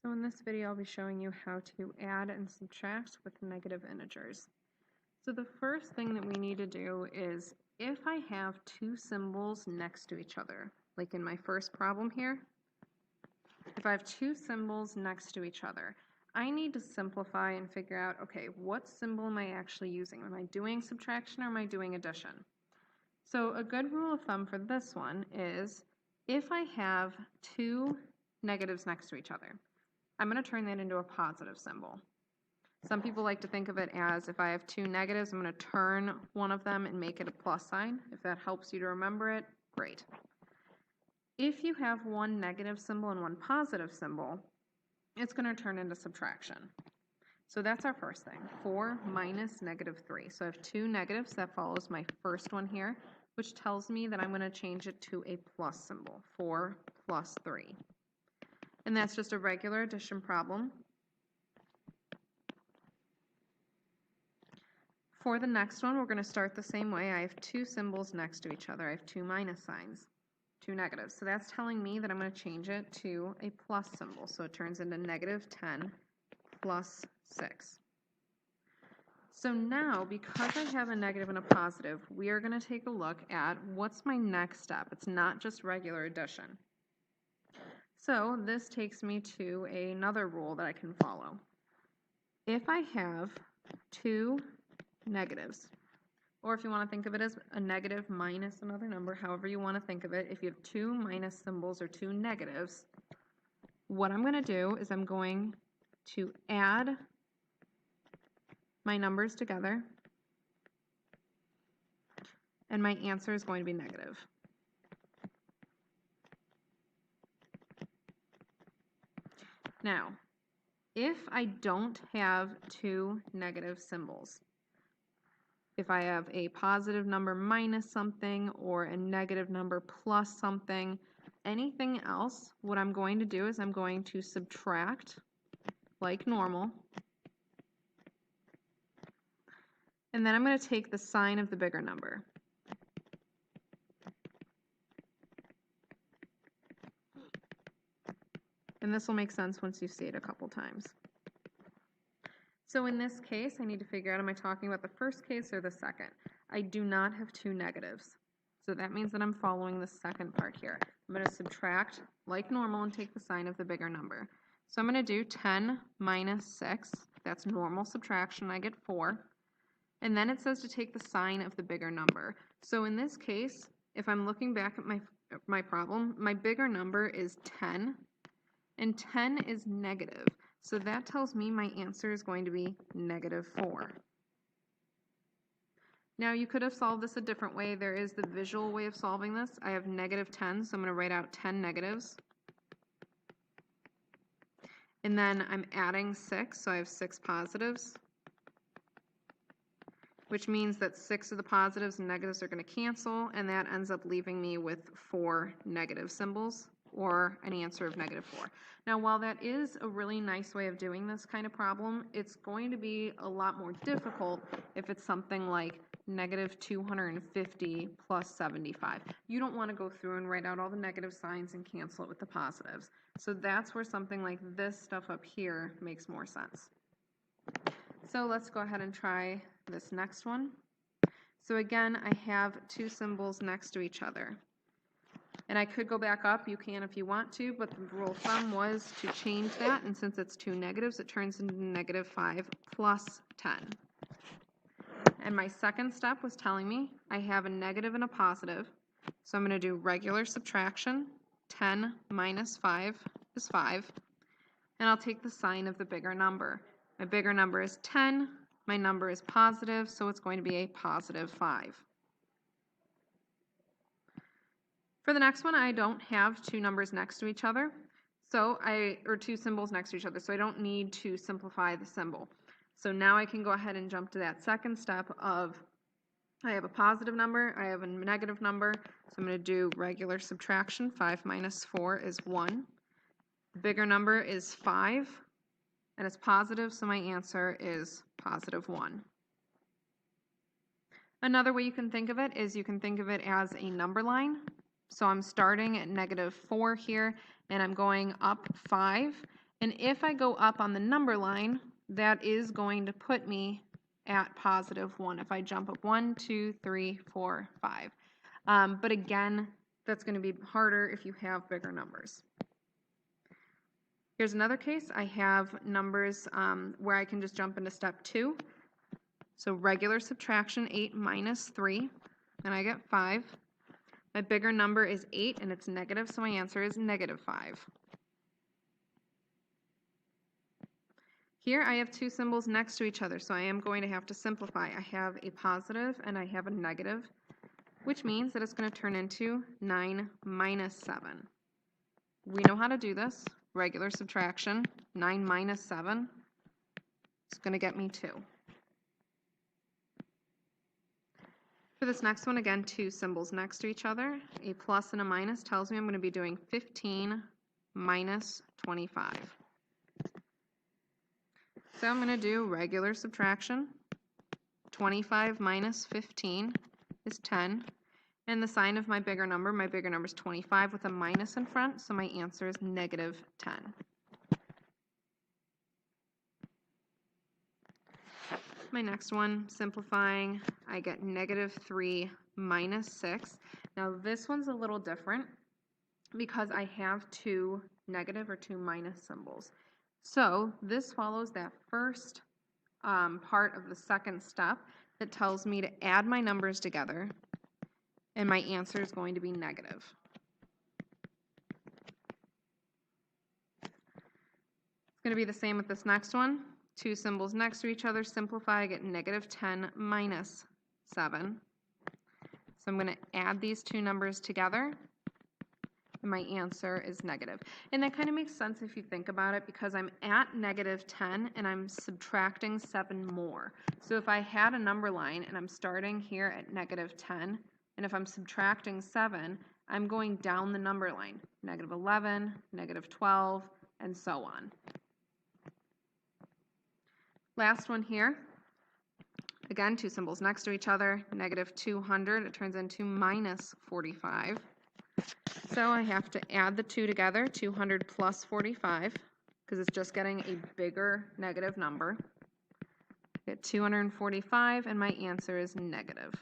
So in this video, I'll be showing you how to add and subtract with negative integers. So the first thing that we need to do is if I have two symbols next to each other, like in my first problem here, if I have two symbols next to each other, I need to simplify and figure out, okay, what symbol am I actually using? Am I doing subtraction or am I doing addition? So a good rule of thumb for this one is if I have two negatives next to each other, I'm going to turn that into a positive symbol. Some people like to think of it as if I have two negatives, I'm going to turn one of them and make it a plus sign. If that helps you to remember it, great. If you have one negative symbol and one positive symbol, it's going to turn into subtraction. So that's our first thing, 4 minus negative 3. So I have two negatives, that follows my first one here, which tells me that I'm going to change it to a plus symbol, 4 plus 3. And that's just a regular addition problem. For the next one, we're going to start the same way. I have two symbols next to each other. I have two minus signs, two negatives. So that's telling me that I'm going to change it to a plus symbol. So it turns into negative 10 plus 6. So now, because I have a negative and a positive, we are going to take a look at what's my next step. It's not just regular addition. So this takes me to another rule that I can follow. If I have two negatives, or if you want to think of it as a negative minus another number, however you want to think of it, if you have two minus symbols or two negatives, what I'm going to do is I'm going to add my numbers together, and my answer is going to be negative. Now, if I don't have two negative symbols, if I have a positive number minus something or a negative number plus something, anything else, what I'm going to do is I'm going to subtract like normal. And then I'm going to take the sign of the bigger number. And this will make sense once you see it a couple times. So in this case, I need to figure out, am I talking about the first case or the second? I do not have two negatives. So that means that I'm following the second part here. I'm going to subtract like normal and take the sign of the bigger number. So I'm going to do 10 minus 6. That's normal subtraction. I get 4. And then it says to take the sign of the bigger number. So in this case, if I'm looking back at my problem, my bigger number is 10. And 10 is negative. So that tells me my answer is going to be negative 4. Now you could have solved this a different way. There is the visual way of solving this. I have negative 10, so I'm going to write out 10 negatives. And then I'm adding 6, so I have 6 positives, which means that 6 of the positives and negatives are going to cancel, and that ends up leaving me with 4 negative symbols, or an answer of negative 4. Now, while that is a really nice way of doing this kind of problem, it's going to be a lot more difficult if it's something like negative 250 plus 75. You don't want to go through and write out all the negative signs and cancel it with the positives. So that's where something like this stuff up here makes more sense. So let's go ahead and try this next one. So again, I have two symbols next to each other. And I could go back up, you can if you want to, but the rule of thumb was to change that, and since it's two negatives, it turns into negative 5 plus 10. And my second step was telling me I have a negative and a positive, so I'm going to do regular subtraction. 10 minus 5 is 5, and I'll take the sign of the bigger number. My bigger number is 10, my number is positive, so it's going to be a positive 5. For the next one, I don't have two numbers next to each other, or two symbols next to each other, so I don't need to simplify the symbol. So now I can go ahead and jump to that second step of I have a positive number, I have a negative number, so I'm going to do regular subtraction. 5 minus 4 is 1. The bigger number is 5, and it's positive, so my answer is positive 1. Another way you can think of it is you can think of it as a number line. So I'm starting at negative 4 here, and I'm going up 5, And if I go up on the number line, that is going to put me at +1 if I jump up 1, 2, 3, 4, 5. But again, that's going to be harder if you have bigger numbers. Here's another case. I have numbers where I can just jump into step 2. So regular subtraction, 8 minus 3, and I get 5. My bigger number is 8, and it's negative, so my answer is -5. Here I have two symbols next to each other, so I am going to have to simplify. I have a positive and I have a negative, which means that it's going to turn into 9 minus 7. We know how to do this. Regular subtraction, 9 minus 7 is going to get me 2. For this next one, again, two symbols next to each other. A plus and a minus tells me I'm going to be doing 15 minus 25. So I'm going to do regular subtraction. 25 minus 15 is 10. And the sign of my bigger number is 25 with a minus in front, so my answer is -10. My next one, simplifying, I get -3 minus 6. Now this one's a little different because I have two negative or two minus symbols. So this follows that first part of the second step that tells me to add my numbers together, and my answer is going to be negative. It's going to be the same with this next one. Two symbols next to each other, simplify, I get -10 minus 7. So I'm going to add these two numbers together, and my answer is negative. And that kind of makes sense if you think about it, because I'm at -10 and I'm subtracting 7 more. So if I had a number line and I'm starting here at -10, and if I'm subtracting 7, I'm going down the number line, -11, -12, and so on. Last one here. Again, two symbols next to each other, -200, it turns into -45. So I have to add the two together, 200 plus 45, because it's just getting a bigger negative number. Get 245, and my answer is negative.